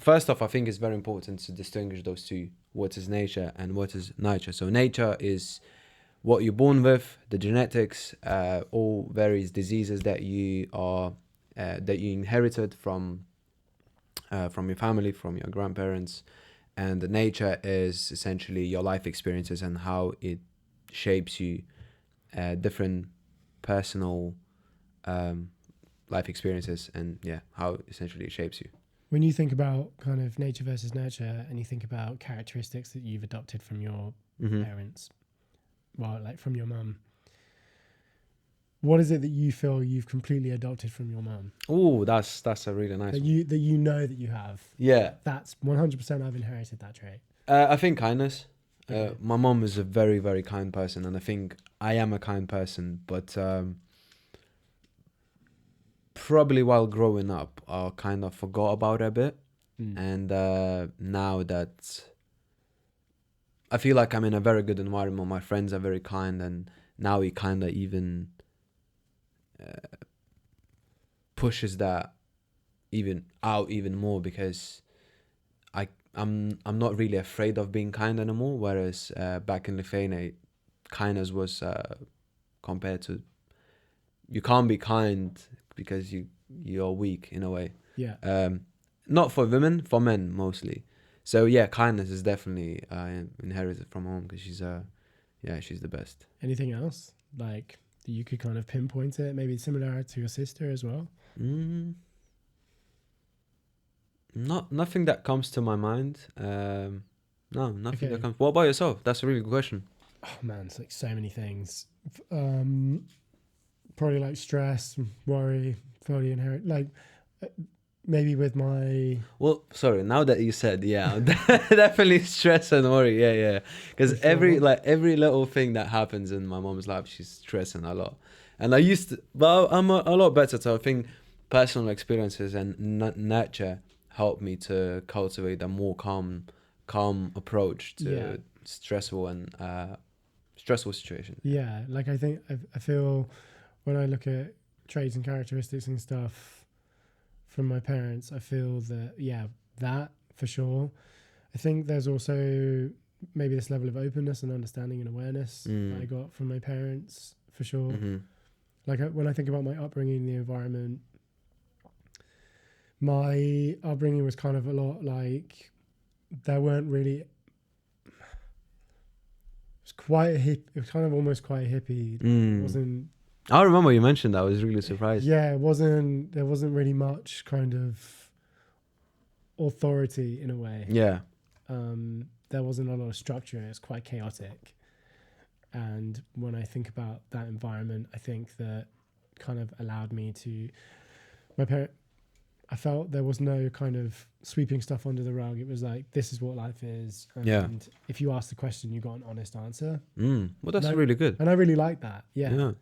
first off, I think it's very important to distinguish those two. What is nature and what is nurture? So nature is what you're born with, the genetics, all various diseases that you inherited from your family, from your grandparents, and the nature is essentially your life experiences and how it shapes you, different personal life experiences, and how essentially it shapes you. When you think about kind of nature versus nurture, and you think about characteristics that you've adopted from your parents, well, like from your mum, what is it that you feel you've completely adopted from your mum? Oh, that's a really nice that one. that you know that you have. Yeah, That's 100%. I've inherited that trait. I think kindness. Okay. My mom is a very, very kind person, and I think I am a kind person. But probably while growing up, I kind of forgot about it a bit. And now that I feel like I'm in a very good environment, my friends are very kind, and now it kind of even pushes that even more, because I'm not really afraid of being kind anymore. Whereas back in Lithuania, kindness was compared to, you can't be kind because you're weak in a way. Yeah. Not for women, for men mostly. So yeah, kindness is definitely inherited from home, because she's the best. Anything else like that you could kind of pinpoint it? Maybe similar to your sister as well. Nothing that comes to my mind. No, nothing Okay. that comes. What about yourself? That's a really good question. Oh man, it's like so many things. Probably like stress, worry, fully inherit. Like maybe with my. Well, sorry. Now that you said, definitely stress and worry. Yeah. Because every little thing that happens in my mom's life, she's stressing a lot. And I used to, but I'm a lot better. So I think personal experiences and nurture help me to cultivate a more calm approach to stressful situations. Yeah, like I think I feel when I look at traits and characteristics and stuff from my parents, I feel that that for sure. I think there's also maybe this level of openness and understanding and awareness that I got from my parents for sure. Like when I think about my upbringing, the environment, my upbringing was kind of a lot like there weren't really. It was kind of almost quite hippie. It wasn't. I remember you mentioned that. I was really surprised. Yeah, it wasn't. There wasn't really much kind of authority in a way. Yeah. There wasn't a lot of structure. It was quite chaotic. And when I think about that environment, I think that kind of allowed me to. I felt there was no kind of sweeping stuff under the rug. It was like, this is what life is. And if you ask the question, you got an honest answer. Well, that's really good. And I really like that. Yeah.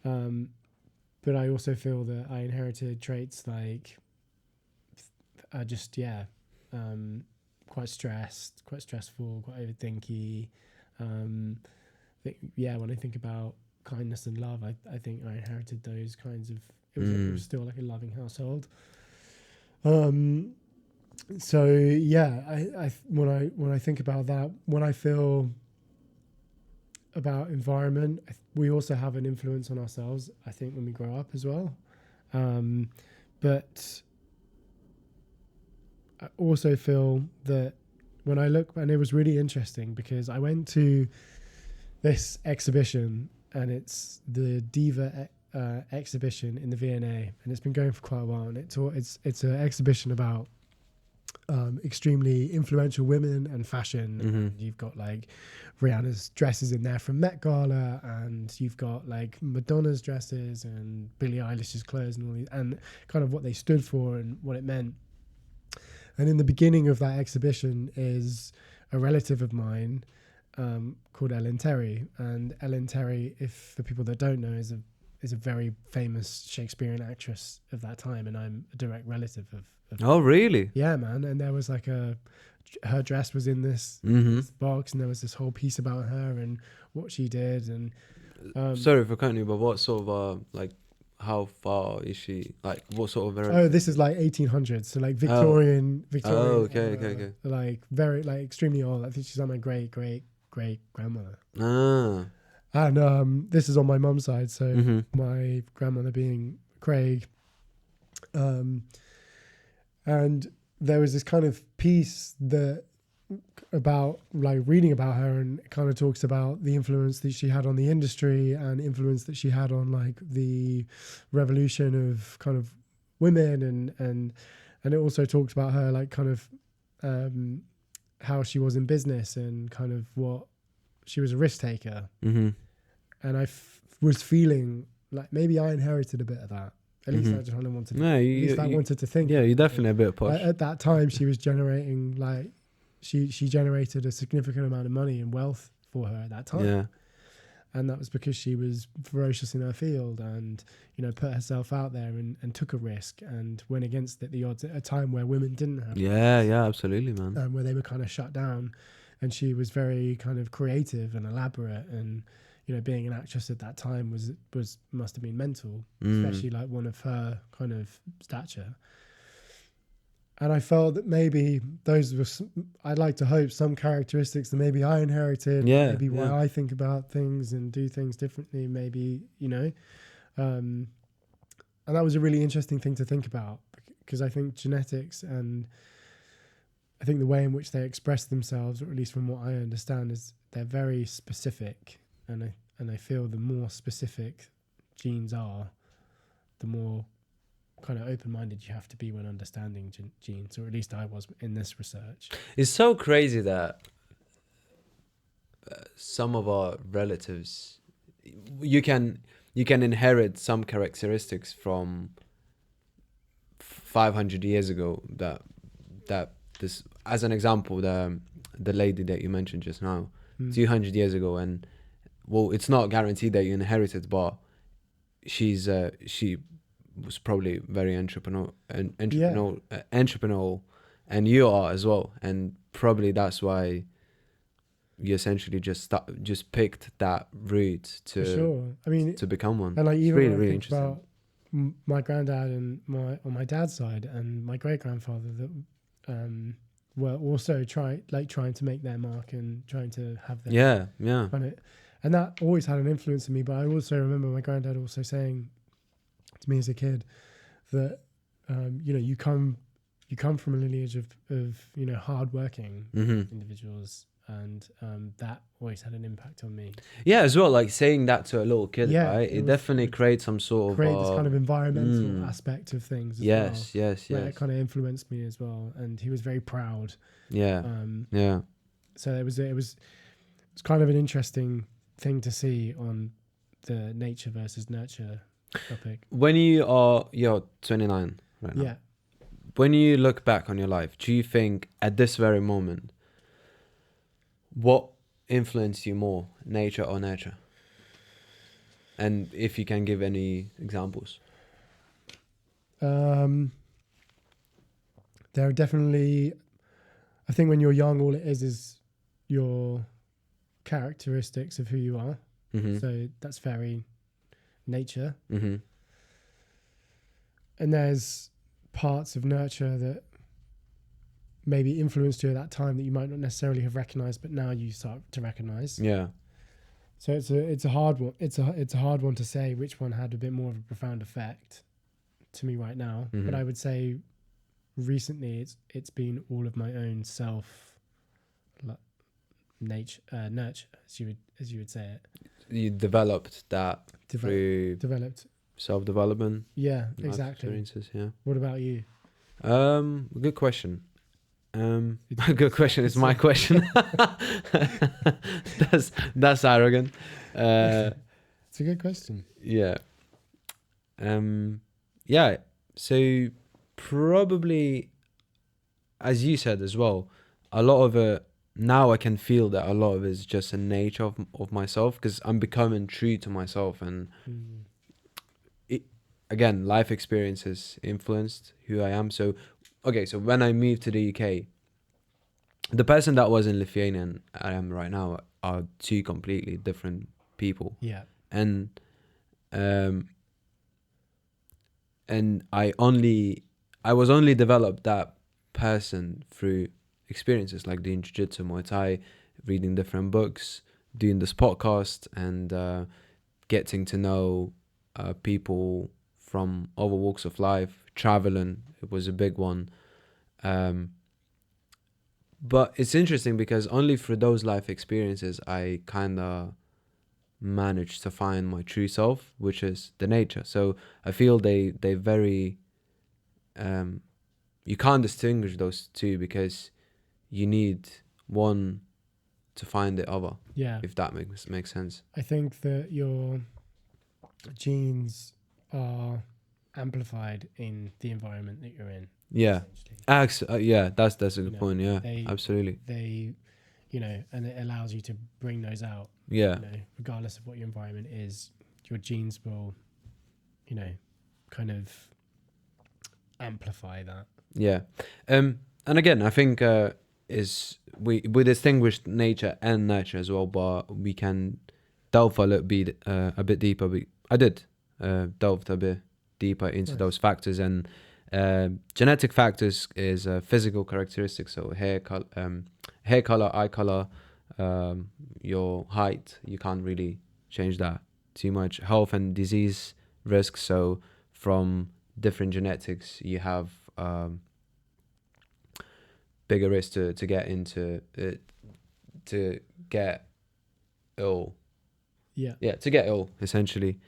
But I also feel that I inherited traits like quite stressed, quite stressful, quite overthinky. When I think about kindness and love, I think I inherited those kinds of, it was still like a loving household. So yeah, when I think about that, when I feel about environment, we also have an influence on ourselves, I think, when we grow up as well. But I also feel that when I look, and it was really interesting because I went to this exhibition, and it's the Diva exhibition in the V&A, and it's been going for quite a while, and it's an exhibition about extremely influential women and fashion. And you've got like Rihanna's dresses in there from Met Gala, and you've got like Madonna's dresses and Billie Eilish's clothes and all these, and kind of what they stood for and what it meant. And in the beginning of that exhibition is a relative of mine called Ellen Terry, and Ellen Terry, if for people that don't know, is a very famous Shakespearean actress of that time, and I'm a direct relative of Oh, really? Yeah, man. And there was like her dress was in this box, and there was this whole piece about her and what she did. And sorry for cutting you, but what sort of how far is she? Like, what sort of era? Oh, this is like 1800s, so like Victorian, Oh, okay, era, okay, okay. like very like extremely old. I think she's like my great grandmother. Ah. And this is on my mum's side, so Mm-hmm. my grandmother being Craig, and there was this kind of piece that about like reading about her, and it kind of talks about the influence that she had on the industry and influence that she had on like the revolution of kind of women, and it also talks about her like kind of how she was in business and kind of what she was a risk taker. Mm-hmm. And I was feeling like maybe I inherited a bit of that. At least Mm-hmm. I just kind of wanted. No, At least I wanted to think. Yeah, you're definitely a bit posh. At that time, she was generating like she generated a significant amount of money and wealth for her at that time. Yeah. And that was because she was ferocious in her field and, you know, put herself out there and took a risk and went against the odds at a time where women didn't have. Yeah, absolutely, man. Where they were kind of shut down, and she was very kind of creative and elaborate, and, you know, being an actress at that time must have been mental, especially like one of her kind of stature. And I felt that maybe those were, I'd like to hope, some characteristics that maybe I inherited, maybe why I think about things and do things differently, maybe, you know. And that was a really interesting thing to think about, because I think genetics and I think the way in which they express themselves, or at least from what I understand, is they're very specific. And I feel the more specific genes are, the more kind of open-minded you have to be when understanding genes, or at least I was in this research. It's so crazy that some of our relatives, you can inherit some characteristics from 500 years ago. That this, as an example, the lady that you mentioned just now, 200 years ago, and well, it's not guaranteed that you inherit it, but she was probably very entrepreneurial, and you are as well, and probably that's why you essentially just picked that route to, for sure. I mean, to become one. And like it's even really, when I really think interesting. about my granddad and on my dad's side and my great grandfather that were also trying to make their mark and trying to have their on it, and that always had an influence on me. But I also remember my granddad also saying to me as a kid that you know, you come from a lineage of you know, hardworking individuals, and that always had an impact on me. Yeah, as well, like saying that to a little kid, right? It was, definitely creates some sort create of this kind of environmental aspect of things as well. Yes. It kind of influenced me as well, and he was very proud. Yeah. So it was kind of an interesting thing to see on the nature versus nurture topic. When you're 29 right now. Yeah. When you look back on your life, do you think at this very moment, what influenced you more, nature or nurture? And if you can give any examples. There are definitely, I think when you're young, all it is your characteristics of who you are. So that's very nature. And there's parts of nurture that maybe influenced you at that time that you might not necessarily have recognized, but now you start to recognize. Yeah. So it's a hard one. It's a hard one to say which one had a bit more of a profound effect to me right now. But I would say recently it's been all of my own self nurture, as you would say it. You developed that through developed self-development. Yeah, exactly. Experiences, yeah. What about you? Good question. Good question. It's my question. That's arrogant. It's a good question. Yeah. Yeah. So probably, as you said as well, a lot of it now I can feel that a lot of it is just a nature of myself, because I'm becoming true to myself, and again, life experiences influenced who I am. So, okay, so when I moved to the UK, the person that was in Lithuania and I am right now are two completely different people. Yeah. And and I was only developed that person through experiences like doing jiu-jitsu, Muay Thai, reading different books, doing this podcast, and getting to know people from other walks of life. Traveling, it was a big one. um, but it's interesting because only through those life experiences I kind of managed to find my true self, which is the nature. So I feel they very um, you can't distinguish those two because you need one to find the other, Yeah. if that makes sense. I think that your genes are amplified in the environment that you're in. Yeah. Essentially. Yeah, that's a You good know, point. Yeah, they absolutely. they and it allows you to bring those out. Yeah, Regardless of what your environment is, your genes will, kind of amplify that. yeah. And again, I think is we distinguished nature and nurture as well, but we can delve a bit deeper. I did delve a bit deeper into Nice. those factors, and genetic factors is physical characteristics, so hair color, eye color, your height. You can't really change that too much. Health and disease risks. So from different genetics, you have bigger risk to get into to get ill. Yeah. To get ill essentially.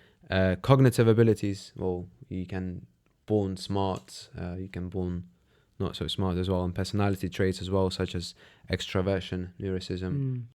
Cognitive abilities. Well, you can born smart. You can born not so smart as well, and personality traits as well, such as extraversion, lyricism,